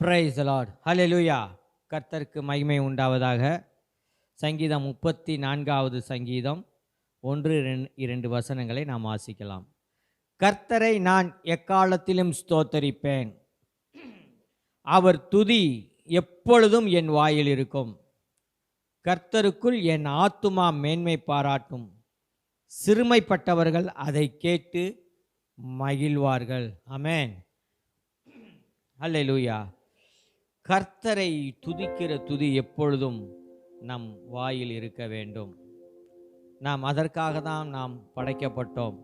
Price the Lord. ஹல்லேலூயா. கர்த்தருக்கு மகிமை உண்டாவதாக. சங்கீதம் 34வது சங்கீதம் 1, 2 வசனங்களை நாம் வாசிக்கலாம். கர்த்தரை நான் எக்காலத்திலும் ஸ்தோத்தரிப்பேன், அவர் துதி எப்பொழுதும் என் வாயில் இருக்கும். கர்த்தருக்குள் என் ஆத்துமா மேன்மை பாராட்டும், சிறுமைப்பட்டவர்கள் அதை கேட்டு மகிழ்வார்கள். ஆமென். ஹல்லேலூயா. கர்த்தரை துதிக்கிற துதி எப்பொழுதும் நம் வாயில் இருக்க வேண்டும். நாம் அதற்காக தான் நாம் படைக்கப்பட்டோம்.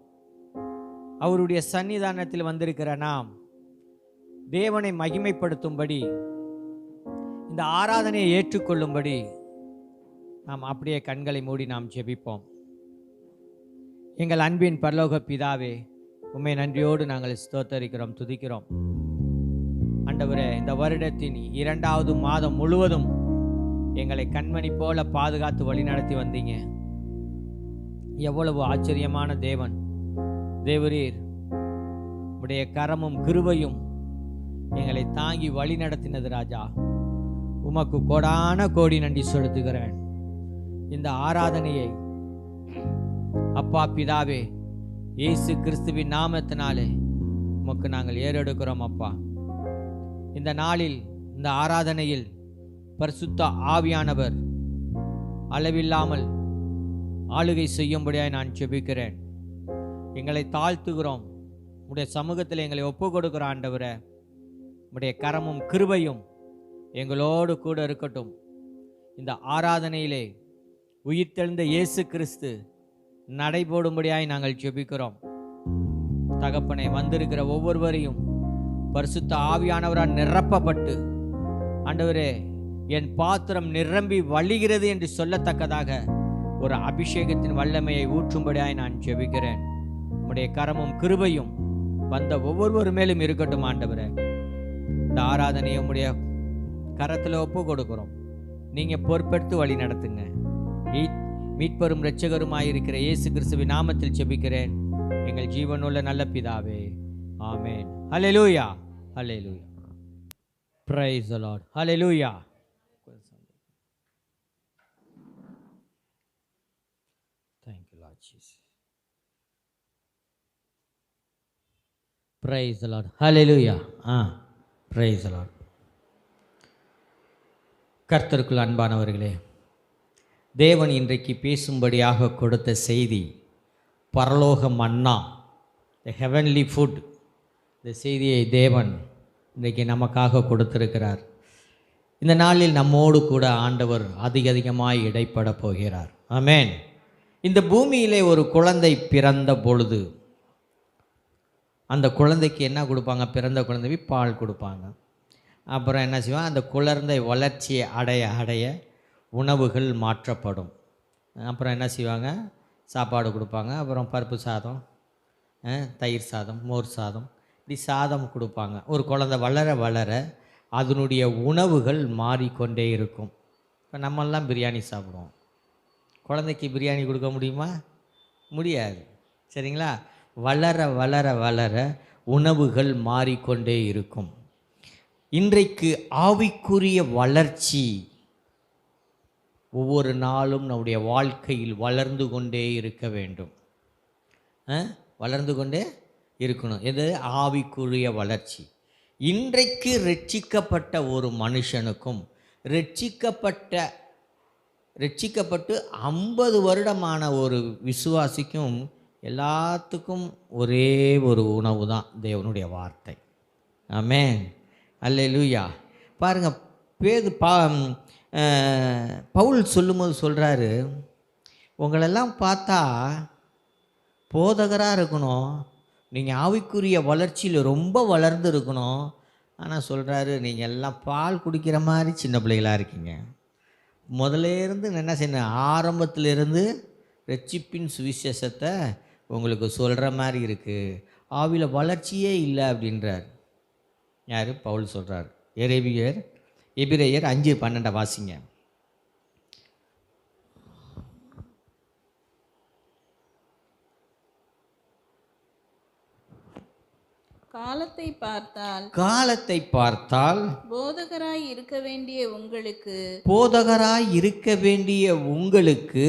அவருடைய சன்னிதானத்தில் வந்திருக்கிற நாம் தேவனை மகிமைப்படுத்தும்படி, இந்த ஆராதனையை ஏற்றுக்கொள்ளும்படி நாம் அப்படியே கண்களை மூடி நாம் ஜெபிப்போம். எங்கள் அன்பின் பரலோக பிதாவே, உம்மை நன்றியோடு நாங்கள் ஸ்தோத்தரிக்கிறோம், துதிக்கிறோம். ஆண்டவரே, இந்த வருடத்தின் 2வது மாதம் முழுவதும் எங்களை கண்மணி போல பாதுகாத்து வழிநடத்தி வந்தீங்க. எவ்வளவு ஆச்சரியமான தேவன் தேவரீர். உடைய கரமும் கிருபையும் எங்களை தாங்கி வழி நடத்தினது ராஜா. உமக்கு கோடான கோடி நன்றி செலுத்துகிறேன். இந்த ஆராதனையை அப்பா பிதாவே, இயேசு கிறிஸ்துவின் நாமத்தினாலே உமக்கு நாங்கள் ஏறெடுக்கிறோம். அப்பா, இந்த நாளில் இந்த ஆராதனையில் பரிசுத்த ஆவியானவர் அளவில்லாமல் ஆளுகை செய்யும்படியாய் நான் ஜெபிக்கிறேன். எங்களை தாழ்த்துகிறோம், உடைய சமூகத்தில் எங்களை ஒப்பு கொடுக்கிறோம். ஆண்டவரே, உடைய கரமும் கிருபையும் எங்களோடு கூட இருக்கட்டும். இந்த ஆராதனையிலே உயிர்த்தெழுந்த இயேசு கிறிஸ்து நடைபோடும்படியாய் நாங்கள் ஜெபிக்கிறோம். தகப்பனை, வந்திருக்கிற ஒவ்வொருவரையும் பரிசுத்த ஆவியானவரால் நிரப்பப்பட்டு, ஆண்டவரே, என் பாத்திரம் நிரம்பி வழிகிறது என்று சொல்லத்தக்கதாக ஒரு அபிஷேகத்தின் வல்லமையை ஊற்றும்படியாய் நான் ஜெபிக்கிறேன். உம்முடைய கரமும் கிருபையும் வந்த ஒவ்வொரு மேலும் இருக்கட்டும். ஆண்டவரே, இந்த ஆராதனையை உம்முடைய கரத்தில் ஒப்பு கொடுக்கிறோம். நீங்க பொறுப்பெடுத்து வழி நடத்துங்க. மீட்பரும் இரட்சகருமாயிருக்கிற இயேசு கிறிஸ்துவின் நாமத்தில் ஜெபிக்கிறேன் எங்கள் ஜீவனுள்ள நல்ல பிதாவே, amen. Hallelujah, hallelujah. Praise the Lord. Hallelujah. Thank you Lord Jesus. Praise the Lord. Hallelujah. Praise the Lord. கர்த்தருக்குள் அன்பானவர்களே, தேவன் இன்றைக்கு பேசும்படியாக கொடுத்த செய்தி பரலோக மன்னா, த ஹெவன்லி ஃபுட். இந்த செய்தியை தேவன் இன்றைக்கு நமக்காக கொடுத்திருக்கிறார். இந்த நாளில் நம்மோடு கூட ஆண்டவர் அதிகமாய் இடைப்பட போகிறார். ஆமென். இந்த பூமியிலே ஒரு குழந்தை பிறந்த பொழுது அந்த குழந்தைக்கு என்ன கொடுப்பாங்க? பிறந்த குழந்தைக்கு பால் கொடுப்பாங்க. அப்புறம் என்ன செய்வாங்க? அந்த குழந்தை வளர்ச்சியை அடைய உணவுகள் மாற்றப்படும். அப்புறம் என்ன செய்வாங்க? சாப்பாடு கொடுப்பாங்க. அப்புறம் பருப்பு சாதம், தயிர் சாதம், மோர் சாதம், இப்படி சாதம் கொடுப்பாங்க. ஒரு குழந்தை வளர வளர அதனுடைய உணவுகள் மாறிக்கொண்டே இருக்கும். இப்போ நம்மெல்லாம் பிரியாணி சாப்பிடுவோம். குழந்தைக்கு பிரியாணி கொடுக்க முடியுமா? முடியாது. சரிங்களா? வளர வளர வளர உணவுகள் மாறிக்கொண்டே இருக்கும். இன்றைக்கு ஆவிக்குரிய வளர்ச்சி ஒவ்வொரு நாளும் நம்முடைய வாழ்க்கையில் வளர்ந்து கொண்டே இருக்க வேண்டும். வளர்ந்து கொண்டே இருக்கணும். எது? ஆவிக்குரிய வளர்ச்சி. இன்றைக்கு ரட்சிக்கப்பட்ட ஒரு மனுஷனுக்கும் ரட்சிக்கப்பட்டு 50 வருடமான ஒரு விசுவாசிக்கும் எல்லாத்துக்கும் ஒரே ஒரு உணவு தான் தேவனுடைய வார்த்தை. ஆமென். அல்லேலூயா. பாருங்க, பவுல் சொல்லும்போது சொல்கிறாரு, உங்களெல்லாம் பார்த்தா போதகராக இருக்கணும், நீங்கள் ஆவிக்குரிய வளர்ச்சியில் ரொம்ப வளர்ந்து இருக்கணும். ஆனால் சொல்கிறாரு, நீங்கள் எல்லாம் பால் குடிக்கிற மாதிரி சின்ன பிள்ளைகளாக இருக்கீங்க. முதல்ல இருந்து என்ன செய்யணும்? ஆரம்பத்திலிருந்து ரட்சிப்பின் சுவிசேஷத்தை உங்களுக்கு சொல்கிற மாதிரி இருக்குது, ஆவியில் வளர்ச்சியே இல்லை அப்படின்றார். யார்? பவுல் சொல்கிறார். எபிரேயர் 5:12 வாசிங்க. காலத்தை பார்த்தால் காலத்தை பார்த்தால் போதகராய் இருக்க வேண்டிய உங்களுக்கு போதகராய் இருக்க வேண்டிய உங்களுக்கு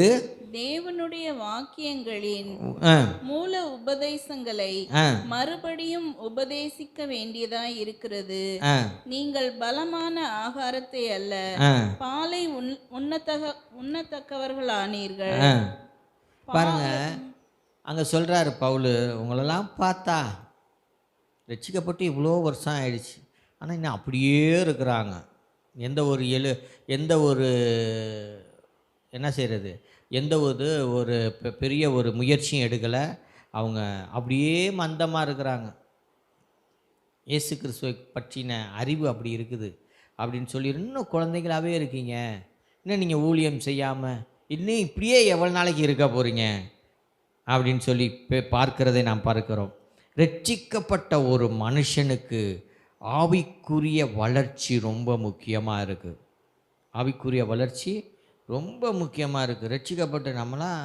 தேவனுடைய வாக்கியங்களின் ஆ, மூல உபதேசங்களை ஆ, மறுபடியும் உபதேசிக்க வேண்டியதாய் இருக்கிறது. ஆ, நீங்கள் பலமான ஆகாரத்தை அல்ல, ஆ, பாலை உண்ணத்தக்கவர்களானீர்கள். ஆ. பாருங்க, அங்கே சொல்கிறாரு பவுல், உங்களெல்லாம் பார்த்தா ரட்சிக்கப்பட்டு இவ்வளோ வருஷம் ஆயிடுச்சு, ஆனால் இன்னும் அப்படியே இருக்கிறாங்க. எந்த ஒரு என்ன செய்கிறது, எந்த ஒரு பெரிய ஒரு முயற்சியும் எடுக்கலை. அவங்க அப்படியே மந்தமாக இருக்கிறாங்க. இயேசு கிறிஸ்துவை பற்றின அறிவு அப்படி இருக்குது அப்படின்னு சொல்லி இன்னும் குழந்தைங்களாகவே இருக்கீங்க, இன்னும் நீங்கள் ஊழியம் செய்யாமல் இன்னும் இப்படியே எவ்வளோ நாளைக்கு இருக்க போகிறீங்க அப்படின்னு சொல்லி பார்க்கிறதை நாம் பார்க்கிறோம். ரட்சிக்கப்பட்ட ஒரு மனுஷனுக்கு ஆவிக்குரிய வளர்ச்சி ரொம்ப முக்கியமாக இருக்குது. ஆவிக்குரிய வளர்ச்சி ரொம்ப முக்கியமாக இருக்குது. ரட்சிக்கப்பட்ட நம்மளாம்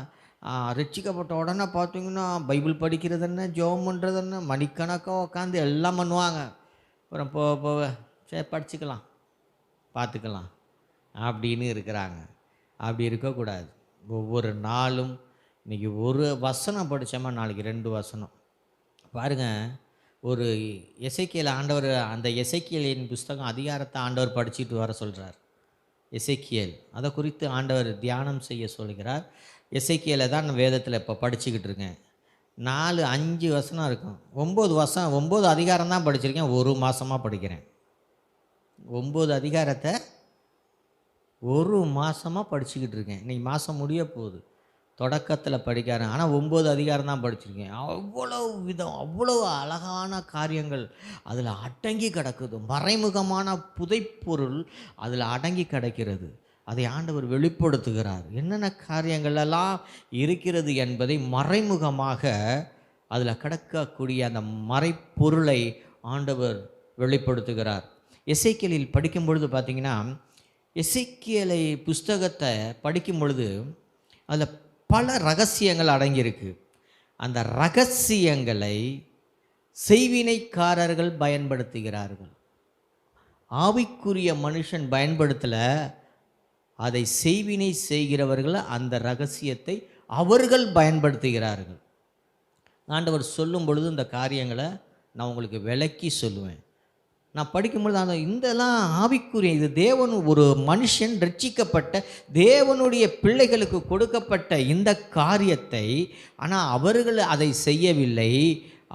ரட்சிக்கப்பட்ட உடனே பார்த்தீங்கன்னா பைபிள் படிக்கிறது என்ன, ஜெபம் பண்ணுறது என்ன, மணிக்கணக்காக உட்காந்து எல்லாம் பண்ணுவாங்க. அப்புறம் போக சரி படிச்சுக்கலாம் பார்த்துக்கலாம் அப்படின்னு இருக்கிறாங்க. அப்படி இருக்கக்கூடாது. ஒவ்வொரு நாளும் இன்றைக்கி ஒரு வசனம் படித்தோமா நாளைக்கு 2 வசனம். பாருங்கள், ஒரு எசேக்கியேல் ஆண்டவர், அந்த எசேக்கியேலின் புஸ்தகம் அதிகாரத்தை ஆண்டவர் படிச்சுட்டு வர சொல்கிறார். எசேக்கியேல் அதை குறித்து ஆண்டவர் தியானம் செய்ய சொல்கிறார். எசேக்கியேலை தான் நான் வேதத்தில் இப்போ படிச்சுக்கிட்டு இருக்கேன். 4-5 வசனம் இருக்கும். 9 அதிகாரம் தான் படிச்சிருக்கேன். 1 மாதமாக படிக்கிறேன். 9 அதிகாரத்தை 1 மாதமாக படிச்சுக்கிட்டு இருக்கேன். இன்றைக்கி மாதம் முடிய போகுது. தொடக்கத்தில் படிக்கிறேன், ஆனால் 9 அதிகாரம் தான் படிச்சிருக்கேன். அவ்வளோ அழகான காரியங்கள் அதில் அடங்கி கிடக்குது. மறைமுகமான புதைப்பொருள் அதில் அடங்கி கிடக்கிறது. அதை ஆண்டவர் வெளிப்படுத்துகிறார். என்னென்ன காரியங்களெல்லாம் இருக்கிறது என்பதை மறைமுகமாக அதில் கிடக்கக்கூடிய அந்த மறைப்பொருளை ஆண்டவர் வெளிப்படுத்துகிறார். எசேக்கியேலில் படிக்கும் பொழுது பார்த்திங்கன்னா, எசேக்கியேலை புஸ்தகத்தை படிக்கும் பொழுது அதில் பல ரகசியங்கள் அடங்கியிருக்கு. அந்த ரகசியங்களை செய்வினைக்காரர்கள் பயன்படுத்துகிறார்கள். ஆவிக்குரிய மனுஷன் பயன்படுத்தலை, அதை செய்வினை செய்கிறவர்கள் அந்த ரகசியத்தை அவர்கள் பயன்படுத்துகிறார்கள். ஆண்டவர் சொல்லும் பொழுது இந்த காரியங்களை நான் உங்களுக்கு விளக்கி சொல்லுவேன். நான் படிக்கும்பொழுது அந்த இதெல்லாம் ஆவிக்குரிய, இது தேவன், ஒரு மனுஷன் ரட்சிக்கப்பட்ட தேவனுடைய பிள்ளைகளுக்கு கொடுக்கப்பட்ட இந்த காரியத்தை, ஆனால் அவர்கள் அதை செய்யவில்லை.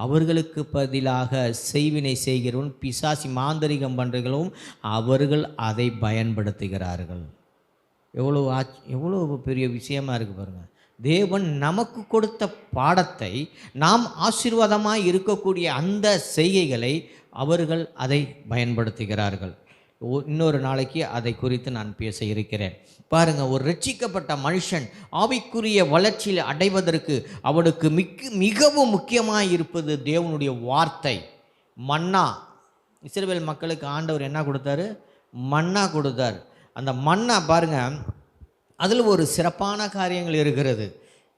அவர்களுக்கு பதிலாக செய்வினை செய்கிறவன், பிசாசி மாந்தரிகம் பண்ணுறவர்களும் அவர்கள் அதை பயன்படுத்துகிறார்கள். எவ்வளோ பெரிய விஷயமா இருக்குது பாருங்கள். தேவன் நமக்கு கொடுத்த பாடத்தை, நாம் ஆசீர்வாதமாக இருக்கக்கூடிய அந்த செய்கைகளை அவர்கள் அதை பயன்படுத்துகிறார்கள். இன்னொரு நாளைக்கு அதை குறித்து நான் பேச இருக்கிறேன். பாருங்கள், ஒரு ரட்சிக்கப்பட்ட மனுஷன் ஆவிக்குரிய வளர்ச்சியில் அடைவதற்கு அவனுக்கு மிகவும் முக்கியமாக இருப்பது தேவனுடைய வார்த்தை. மன்னா, இஸ்ரவேல் மக்களுக்கு ஆண்டவர் என்ன கொடுத்தாரு? மன்னா கொடுத்தார். அந்த மன்னா பாருங்கள், அதில் ஒரு சிறப்பான காரியங்கள் இருக்கிறது.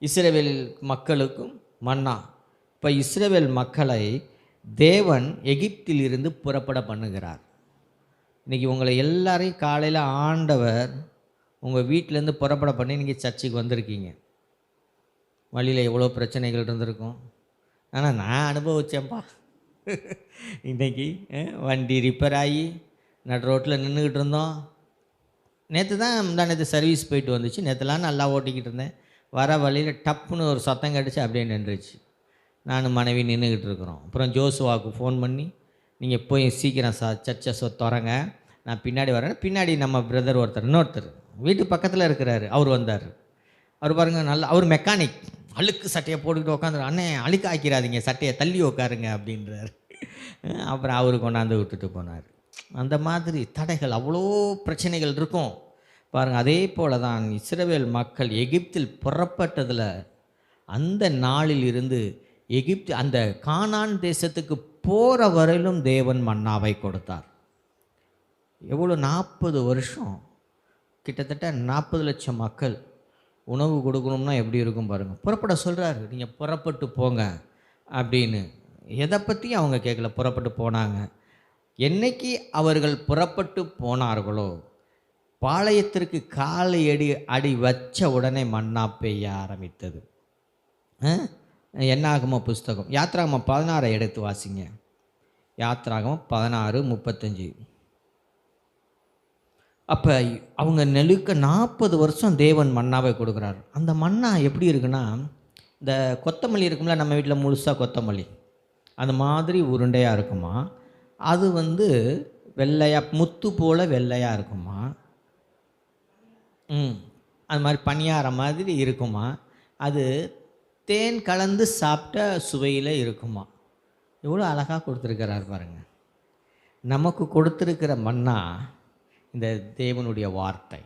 இஸ்ரவேல் மக்களுக்கும் மன்னா. இப்போ இஸ்ரவேல் மக்களை தேவன் எகிப்தில் இருந்து புறப்பட பண்ணுகிறார். இன்றைக்கி உங்களை எல்லாரையும் காலையில் ஆண்டவர் உங்கள் வீட்டிலேருந்து புறப்பட பண்ணி நீங்கள் சர்ச்சுக்கு வந்திருக்கீங்க. வழியில் எவ்வளோ பிரச்சனைகள் இருந்திருக்கும், ஆனால் நான் அனுபவித்தேன்ப்பா. இன்றைக்கி வண்டி ரிப்பேர் ஆகி நடு ரோட்டில் நின்றுக்கிட்டு இருந்தோம். நேற்று சர்வீஸ் போயிட்டு வந்துச்சு. நேற்றுலாம் நல்லா ஓட்டிக்கிட்டு இருந்தேன். வர வழியில் டப்புன்னு ஒரு சத்தம் கிடச்சி அப்படியே நின்றுச்சு. நான் மனைவி நின்றுக்கிட்டு இருக்கிறோம். அப்புறம் ஜோசுவாவுக்கு ஃபோன் பண்ணி, நீங்கள் போய் சீக்கிரம் சர்ச்சை திறங்க, நான் பின்னாடி வரேன். பின்னாடி நம்ம பிரதர் இன்னொருத்தர் வீட்டு பக்கத்தில் இருக்கிறாரு. அவர் வந்தார். அவர் பாருங்கள், அவர் மெக்கானிக். அழுக்கு சட்டையை போட்டுக்கிட்டு உட்காந்துரு, அண்ணே அழுக்கு ஆக்கிறாதீங்க, சட்டையை தள்ளி உட்காருங்க அப்படின்றார். அப்புறம் அவரு கொண்டாந்து விட்டுட்டு போனார். அந்த மாதிரி தடைகள், அவ்வளோ பிரச்சனைகள் இருக்கும் பாருங்கள். அதே போல தான் இஸ்ரவேல் மக்கள் எகிப்தில் புறப்பட்டதில் அந்த நாளில் இருந்து எகிப்து அந்த கானான் தேசத்துக்கு போகிற வரையிலும் தேவன் மன்னாவை கொடுத்தார். எவ்வளோ 40 வருஷம், கிட்டத்தட்ட 40 லட்சம் மக்கள் உணவு கொடுக்கணும்னா எப்படி இருக்கும் பாருங்கள். புறப்பட சொல்கிறாரு, நீங்கள் புறப்பட்டு போங்க அப்படின்னு. எதை பற்றியும் அவங்க கேட்கல, புறப்பட்டு போனாங்க. என்னைக்கு அவர்கள் புறப்பட்டு போனார்களோ, பாளையத்திற்கு காலை அடி வச்ச உடனே மன்னா பெய்ய ஆரம்பித்தது. என்னாகம புஸ்தகம் யாத்ராகமம் 16 எடுத்து வாசிங்க. யாத்ராகமம் 16:35. அப்போ அவங்க நெலுக்க 40 வருஷம் தேவன் மன்னாவை கொடுக்குறாரு. அந்த மன்னா எப்படி இருக்குன்னா, இந்த கொத்தமல்லி இருக்கும்ல, நம்ம வீட்டில் முழுசாக கொத்தமல்லி அந்த மாதிரி உருண்டையாக இருக்குமா. அது வெள்ளையாக முத்து போல் வெள்ளையாக இருக்குமா. அது மாதிரி பணியாரம் மாதிரி இருக்குமா. அது தேன் கலந்து சாப்பிட்ட சுவையில் இருக்குமா. எவ்வளோ அழகாக கொடுத்துருக்கிறார் பாருங்கள். நமக்கு கொடுத்துருக்கிற மன்னா இந்த தேவனுடைய வார்த்தை.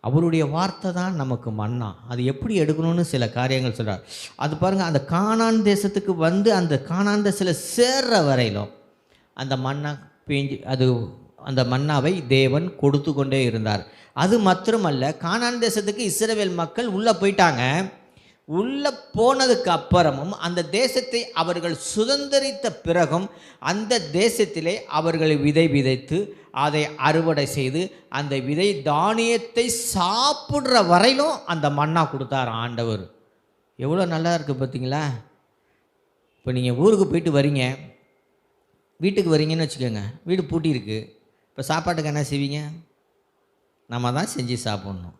அவருடைய வார்த்தை தான் நமக்கு மன்னா. அது எப்படி எடுக்கணும்னு சில காரியங்கள் சொல்கிறார். அது பாருங்கள், அந்த கானான் தேசத்துக்கு அந்த கானான் தேசத்தில் சேர்ற வரையிலும் அந்த மன்னா அந்த மன்னாவை தேவன் கொடுத்து கொண்டே இருந்தார். அது மாத்திரமல்ல, கானான் தேசத்துக்கு இஸ்ரவேல் மக்கள் உள்ளே போயிட்டாங்க. உள்ளே போனதுக்கு அப்புறமும் அந்த தேசத்தை அவர்கள் சுதந்திரித்த பிறகும் அந்த தேசத்திலே அவர்கள் விதை விதைத்து அதை அறுவடை செய்து அந்த விதை தானியத்தை சாப்பிட்ற வரையிலும் அந்த மன்னா கொடுத்தார் ஆண்டவர். எவ்வளோ நல்லா இருக்குது பார்த்தீங்களா. இப்போ நீங்கள் ஊருக்கு போயிட்டு வரீங்க, வீட்டுக்கு வரீங்கன்னு வச்சுக்கோங்க, வீடு பூட்டியிருக்கு. இப்போ சாப்பாட்டுக்கு என்ன செய்வீங்க? நம்ம தான் செஞ்சு சாப்பிட்ணும்.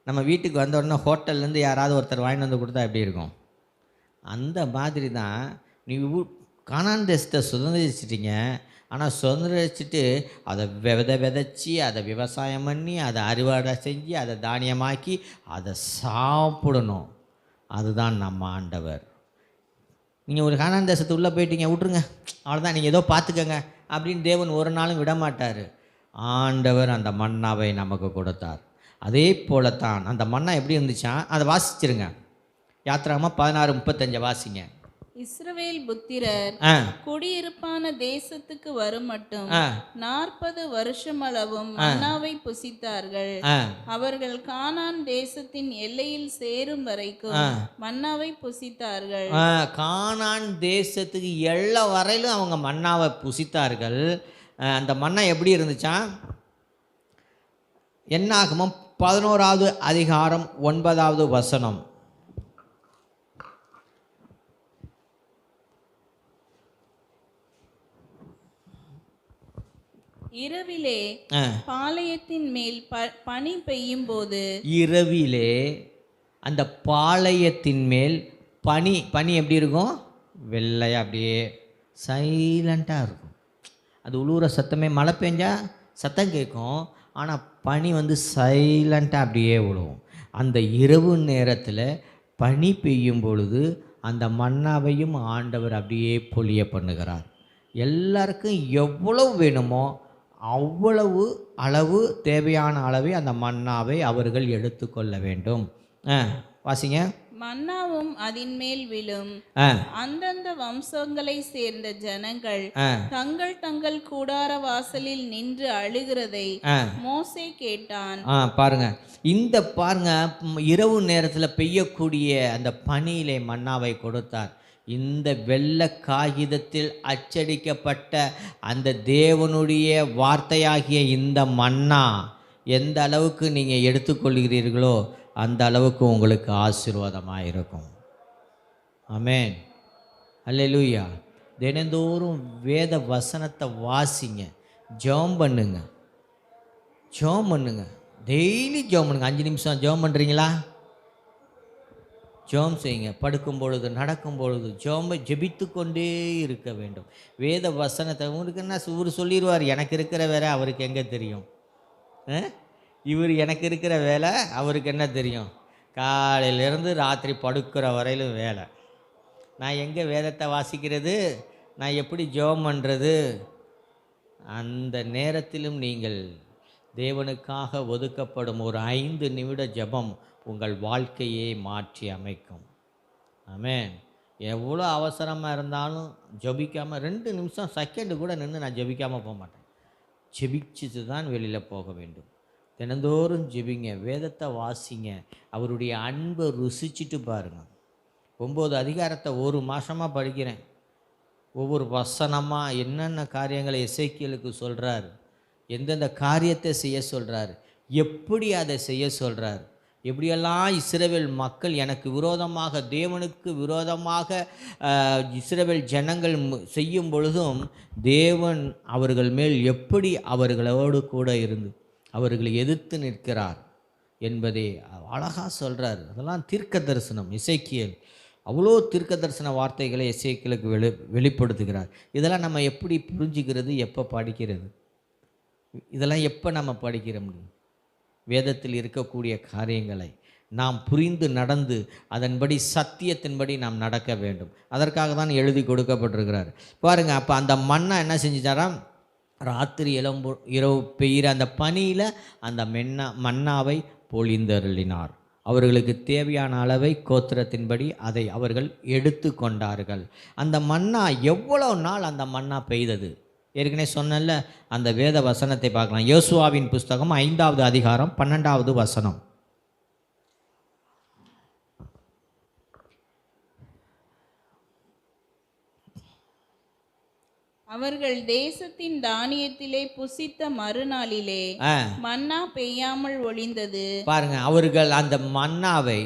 நம்ம வீட்டுக்கு வந்த உடனே ஹோட்டல்லேருந்து யாராவது ஒருத்தர் வாங்கிட்டு வந்து கொடுத்தா எப்படி இருக்கும்? அந்த மாதிரி தான் நீ கானான் தேசத்தை சுதந்திரிச்சிட்டிங்க. ஆனால் சுதந்திரிச்சிட்டு அதை விதைச்சி அதை விவசாயம் பண்ணி அதை அறுவடை செஞ்சு அதை தானியமாக்கி அதை சாப்பிடணும். அதுதான் நம்ம ஆண்டவர். நீங்கள் ஒரு கானான் தேசத்து உள்ளே போயிட்டீங்க, விட்ருங்க, அவ்வளோதான், நீங்கள் ஏதோ பார்த்துக்கங்க அப்படின்னு தேவன் ஒரு நாளும் விடமாட்டார். ஆண்டவர் அந்த மன்னாவை நமக்கு கொடுத்தார். அதே போலத்தான் அந்த மன்னா எப்படி இருந்துச்சா, அதை வாசிச்சிருங்க. யாத்ராகமம் 16:35 வாசிங்க. இஸ்ரவேல் புத்திரர் குடியிருப்பான தேசத்துக்கு வரும் மட்டும் 40 வருஷமளவும் மன்னாவை புசித்தார்கள். அவர்கள் கானான் தேசத்தின் எல்லையில் சேரும் வரைக்கும் மன்னாவை புசித்தார்கள். கானான் தேசத்துக்கு எல்லை வரையிலும் அவங்க மன்னாவை புசித்தார்கள். அந்த மன்னா எப்படி இருந்துச்சா, என்னாகமம் 11வது அதிகாரம் 9வது வசனம். இரவிலே பாளையத்தின் மேல் பனி பெய்யும் போது, இரவிலே அந்த பாளையத்தின் மேல் பனி எப்படி இருக்கும்? வெள்ளையா அப்படியே சைலண்ட்டாக இருக்கும். அது உழுவுற சத்தமே, மழை பெஞ்சா சத்தம் கேட்கும், ஆனால் பனி சைலண்ட்டாக அப்படியே விழுவும். அந்த இரவு நேரத்தில் பனி பெய்யும் பொழுது அந்த மன்னாவையும் ஆண்டவர் அப்படியே பொழிய பண்ணுகிறார். எல்லாருக்கும் எவ்வளவு வேணுமோ அவ்வளவு அளவு, தேவையான அளவை அந்த மன்னாவை அவர்கள் எடுத்துக்கொள்ள வேண்டும். வாசிங்க. மன்னாவும் அதின் மேல் விழும். அந்தந்த வம்சங்களை சேர்ந்த ஜனங்கள் தங்கள் தங்கள் கூடார வாசலில் நின்று அழுகிறதை மோசே கேட்டான். பாருங்க, இரவு நேரத்தில் பெய்யக்கூடிய அந்த பனியிலே மன்னாவை கொடுத்தார். இந்த வெள்ளை காகிதத்தில் அச்சடிக்கப்பட்ட அந்த தேவனுடைய வார்த்தையாகிய இந்த மன்னா எந்த அளவுக்கு நீங்கள் எடுத்துக்கொள்கிறீர்களோ அந்த அளவுக்கு உங்களுக்கு ஆசீர்வாதமாக இருக்கும். ஆமென், அல்லேலூயா. தினந்தோறும் வேத வசனத்தை வாசிங்க, ஜெபம் பண்ணுங்க, டெய்லி ஜெபம் பண்ணுங்க. 5 நிமிஷம் ஜெபம் பண்ணுறீங்களா? ஜெபம் செய்யுங்க. படுக்கும் பொழுது, நடக்கும் பொழுது ஜெபித்து கொண்டே இருக்க வேண்டும். வேத வசனத்தை உங்களுக்கு என்ன இவர் சொல்லிடுவார், எனக்கு இருக்கிற வேலை அவருக்கு எங்கே தெரியும்? இவர் எனக்கு இருக்கிற வேலை அவருக்கு என்ன தெரியும்? காலையிலேருந்து ராத்திரி படுக்கிற வரையிலும் வேலை. நான் எங்கே வேதத்தை வாசிக்கிறது? நான் எப்படி ஜெபம் பண்ணுறது? அந்த நேரத்திலும் நீங்கள் தேவனுக்காக ஒதுக்கப்படும் ஒரு 5 நிமிட ஜெபம் உங்கள் வாழ்க்கையை மாற்றி அமைக்கும். ஆமென். எவ்வளோ அவசரமாக இருந்தாலும் ஜெபிக்காமல் 2 நிமிஷம் செகண்டு கூட நின்று நான் ஜெபிக்காமல் போக மாட்டேன். ஜெபிச்சுட்டு தான் வெளியில் போக வேண்டும். தினந்தோறும் ஜெபிங்க, வேதத்தை வாசிங்க, அவருடைய அன்பை ருசிச்சுட்டு பாருங்கள். 9 அதிகாரத்தை ஒரு மாதமாக படிக்கிறேன். ஒவ்வொரு வசனமாக என்னென்ன காரியங்களை எசேக்கியேலுக்கு சொல்கிறார், எந்தெந்த காரியத்தை செய்ய சொல்கிறார், எப்படி அதை செய்ய சொல்கிறார், எப்படியெல்லாம் இஸ்ரவேல் மக்கள் எனக்கு விரோதமாக, தேவனுக்கு விரோதமாக இஸ்ரவேல் ஜனங்கள் செய்யும் பொழுதும் தேவன் அவர்கள் மேல் எப்படி அவர்களோடு கூட இருந்து அவர்களை எதிர்த்து நிற்கிறார் என்பதை அழகாக சொல்கிறார். அதெல்லாம் தீர்க்க தரிசனம். எசேக்கியேல் அவ்வளோ தீர்க்க தரிசன வார்த்தைகளை எசேக்கியேலுக்கு வெளிப்படுத்துகிறார். இதெல்லாம் நம்ம எப்படி புரிஞ்சுக்கிறது, எப்போ படிக்கிறது, இதெல்லாம் எப்போ நம்ம படிக்கிற முடியும்? வேதத்தில் இருக்கக்கூடிய காரியங்களை நாம் புரிந்து நடந்து அதன்படி சத்தியத்தின்படி நாம் நடக்க வேண்டும். அதற்காக தான் எழுதி கொடுக்கப்பட்டிருக்கிறார். பாருங்கள், அப்போ அந்த மன்னா என்ன செஞ்சுட்டாராம், ராத்திரி இரவு பெய்கிற அந்த பனியில் அந்த மன்னாவை பொழிந்தருளினார். அவர்களுக்கு தேவையான அளவை கோத்திரத்தின்படி அதை அவர்கள் எடுத்து கொண்டார்கள். அந்த மன்னா எவ்வளோ நாள் அந்த மன்னா பெய்தது? ஏற்கனவே சொன்னல, அந்த வேத வசனத்தை பார்க்கலாம். யோசுவாவின் புஸ்தகம் 5வது அதிகாரம் 12வது வசனம். அவர்கள் தேசத்தின் தானியத்திலே புசித்த மறுநாளிலே மன்னா பெய்யாமல் ஒளிந்தது. பாருங்க, அவர்கள் அந்த மன்னாவை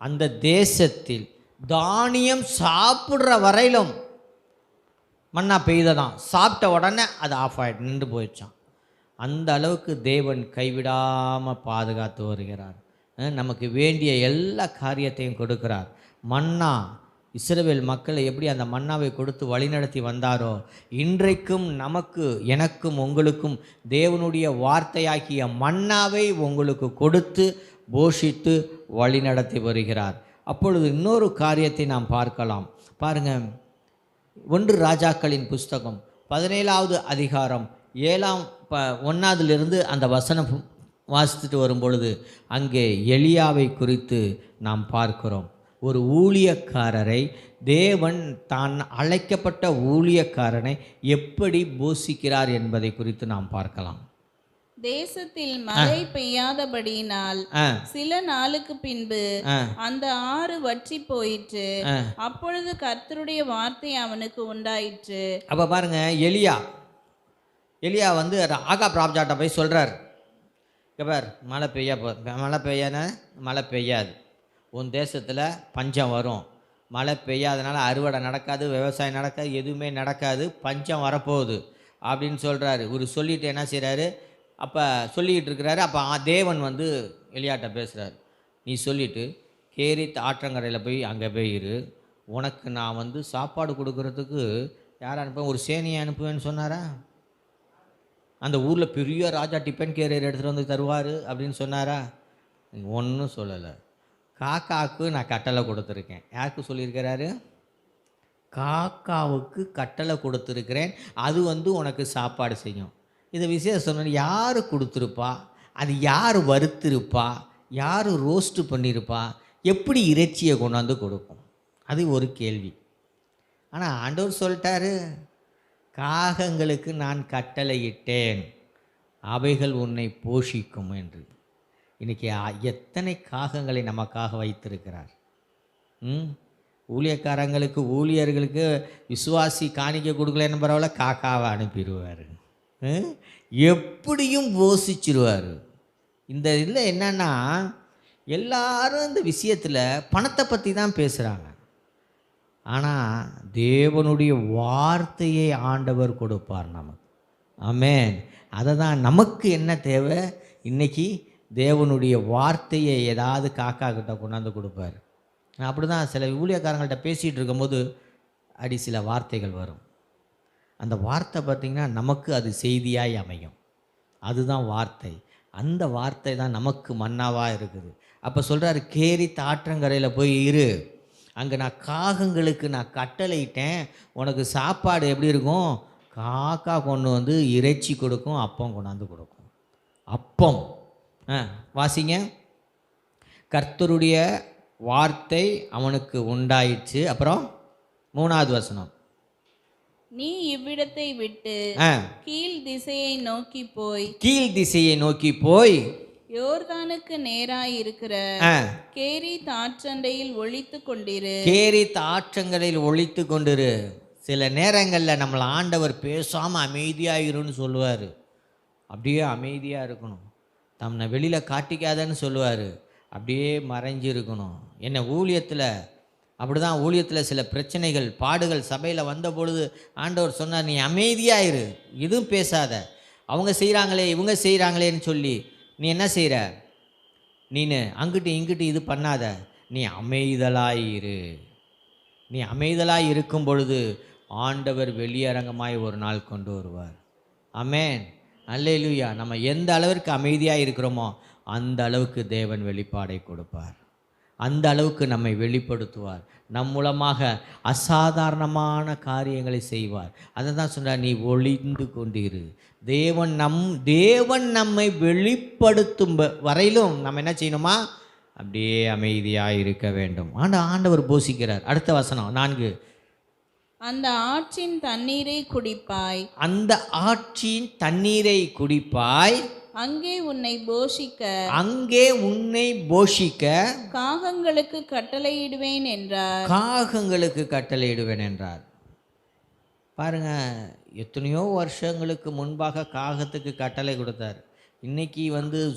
அந்த தேசத்தில் தானியம் சாப்பிட்ற வரையிலும் மன்னா பெய்ததான். சாப்பிட்ட உடனே அது ஆஃப் ஆகிட்டு நின்று போயிடுச்சான். அந்த அளவுக்கு தேவன் கைவிடாமல் பாதுகாத்து வருகிறார். நமக்கு வேண்டிய எல்லா காரியத்தையும் கொடுக்கிறார். மன்னா இஸ்ரவேல் மக்களை எப்படி அந்த மன்னாவை கொடுத்து வழிநடத்தி வந்தாரோ, இன்றைக்கும் நமக்கு, எனக்கும் உங்களுக்கும் தேவனுடைய வார்த்தையாகிய மன்னாவை உங்களுக்கு கொடுத்து போஷித்து வழிநடத்தி வருகிறார். அப்பொழுது இன்னொரு காரியத்தை நாம் பார்க்கலாம். பாருங்கள், 1 ராஜாக்களின் புஸ்தகம் 17வது அதிகாரம் 1லிருந்து அந்த வசனம் வாசித்துட்டு வரும் பொழுது அங்கே எலியாவை குறித்து நாம் பார்க்கிறோம். ஒரு ஊழியக்காரரை தேவன் தான் அழைக்கப்பட்ட ஊழியக்காரனை எப்படி போஷிக்கிறார் என்பதை குறித்து நாம் பார்க்கலாம். தேசத்தில் மழை பெய்யாதபடியினால் சில நாளுக்கு பின்பு அந்த ஆறு வற்றி போயிற்று. அப்பொழுது கர்த்தருடைய வார்த்தை அவனுக்கு உண்டாயிற்று. அப்ப பாருங்க, எலியா வந்து ஆகாப் ராஜாட்ட போய் சொல்றார், பார், மழை பெய்யாது, உன் தேசத்தில் பஞ்சம் வரும், மழை பெய்யாதனால அறுவடை நடக்காது, விவசாயம் நடக்காது, எதுவுமே நடக்காது, பஞ்சம் வரப்போகுது அப்படின்னு சொல்கிறாரு. இவர் சொல்லிட்டு என்ன செய்கிறாரு, அப்போ சொல்லிக்கிட்டு இருக்கிறாரு. அப்போ தேவன் வந்து எலியாட்ட பேசுகிறார், நீ சொல்லிவிட்டு கேரித் ஆற்றங்கரையில் போய் அங்கே போய் இரு, உனக்கு நான் வந்து சாப்பாடு கொடுக்கறதுக்கு யார் அனுப்புவேன், ஒரு சேனையை அனுப்புவேன்னு சொன்னாரா? அந்த ஊரில் பெரிய ராஜா டிஃபன் கேரியர் எடுத்துகிட்டு வந்து தருவார் அப்படின்னு சொன்னாரா? ஒன்றும் சொல்லலை. காக்காவுக்கு நான் கட்டளை கொடுத்துருக்கேன். யாருக்கு சொல்லியிருக்கிறாரு? காக்காவுக்கு கட்டளை கொடுத்துருக்கிறேன், அது வந்து உனக்கு சாப்பாடு செய்யும். இதை விசேஷம் சொன்ன யார் கொடுத்துருப்பா, அது யார் வறுத்திருப்பா, யார் ரோஸ்ட்டு பண்ணியிருப்பா, எப்படி இறைச்சியை கொண்டாந்து கொடுக்கும்? அது ஒரு கேள்வி. ஆனால் ஆண்டவர் சொல்லிட்டாரு, காகங்களுக்கு நான் கட்டளையிட்டேன், அவைகள் உன்னை போஷிக்கும் என்று. இன்றைக்கி எத்தனை காகங்களை நமக்காக வைத்திருக்கிறார். ஊழியக்காரங்களுக்கு, ஊழியர்களுக்கு விசுவாசி காணிக்க கொடுக்கலன்னு பரவாயில்ல, காக்காவை அனுப்பிடுவார், எப்படியும் போஷிச்சிருவார். இந்த இதில் என்னன்னா, எல்லாரும் இந்த விஷயத்தில் பணத்தை பற்றி தான் பேசுகிறாங்க. ஆனால் தேவனுடைய வார்த்தையை ஆண்டவர் கொடுப்பார் நமக்கு. ஆமென். அதை தான் நமக்கு என்ன தேவை, இன்றைக்கி தேவனுடைய வார்த்தையை ஏதாவது காக்கா கிட்ட கொண்டாந்து கொடுப்பார். அப்படி தான் சில ஊழியக்காரங்கள்ட்ட பேசிகிட்டு இருக்கும்போது அடி சில வார்த்தைகள் வரும். அந்த வார்த்தை பார்த்திங்கன்னா நமக்கு அது செய்தியாய் அமையும். அதுதான் வார்த்தை. அந்த வார்த்தை தான் நமக்கு மன்னாவாக இருக்குது. அப்போ சொல்கிறாரு, கேரித் ஆற்றங்கரையில் போய் இரு, அங்கே நான் காகங்களுக்கு நான் கட்டளையிட்டேன், உனக்கு சாப்பாடு எப்படி இருக்கும், காக்கா கொண்டு வந்து இறைச்சி கொடுக்கும், அப்பம் கொண்டாந்து கொடுக்கும். அப்பம் வாசிங்க. கர்த்தருடைய வார்த்தை அவனுக்கு உண்டாயிற்று. அப்புறம் 3வது வசனம், நீ இவ்விடத்தை விட்டு கீழ் திசையை நோக்கி போய் யோர்தானுக்கு நேராய் இருக்கிற கேரித் ஆற்றண்டையில் ஒளித்து கொண்டிரு. கேரித் ஆற்றங்கரையில் ஒளித்து கொண்டிரு. சில நேரங்களில் நம்மளை ஆண்டவர் பேசாமல் அமைதியாயிருன்னு சொல்லுவார். அப்படியே அமைதியாக இருக்கணும். தம்னை வெளியில் காட்டிக்காதன்னு சொல்லுவார். அப்படியே மறைஞ்சு இருக்கணும். என்ன ஊழியத்தில் அப்படி தான். ஊழியத்தில் சில பிரச்சனைகள் பாடுகள் சபையில் வந்த பொழுது ஆண்டவர் சொன்னார், நீ அமைதியாயிரு, எதுவும் பேசாத. அவங்க செய்கிறாங்களே இவங்க செய்கிறாங்களேன்னு சொல்லி நீ என்ன செய்கிற, நீனு அங்கிட்டு இங்கிட்டு இது பண்ணாத, நீ அமைதலாயிரு. நீ அமைதலாய் இருக்கும் பொழுது ஆண்டவர் வெளியரங்கமாய் ஒரு நாள் கொண்டு வருவார். ஆமென், அல்லேலூயா. நம்ம எந்த அளவிற்கு அமைதியாக இருக்கிறோமோ அந்த அளவுக்கு தேவன் வெளிப்பாடை கொடுப்பார். அந்த அளவுக்கு நம்மை வெளிப்படுத்துவார். நம் மூலமாக அசாதாரணமான காரியங்களை செய்வார். அதை தான் சொல்கிறார், நீ ஒளிந்து கொண்டிரு. தேவன் நம்மை வெளிப்படுத்தும் வரையிலும் நம்ம என்ன செய்யணுமா, அப்படியே அமைதியாக இருக்க வேண்டும். ஆண்டவர் போஷிக்கிறார். அடுத்த வசனம் 4. அந்த ஆற்றின் தண்ணீரை குடிப்பாய். அந்த ஆற்றின் தண்ணீரை குடிப்பாய். அங்கே உன்னை போஷிக்க. அங்கே உன்னை போஷிக்க. காகங்களுக்கு கட்டளையிடுவேன் என்றார். காகங்களுக்கு கட்டளையிடுவேன் என்றார். பாருங்க, எத்தனையோ வருஷங்களுக்கு முன்பாக காகத்துக்கு கட்டளை கொடுத்தார். இன்னைக்கு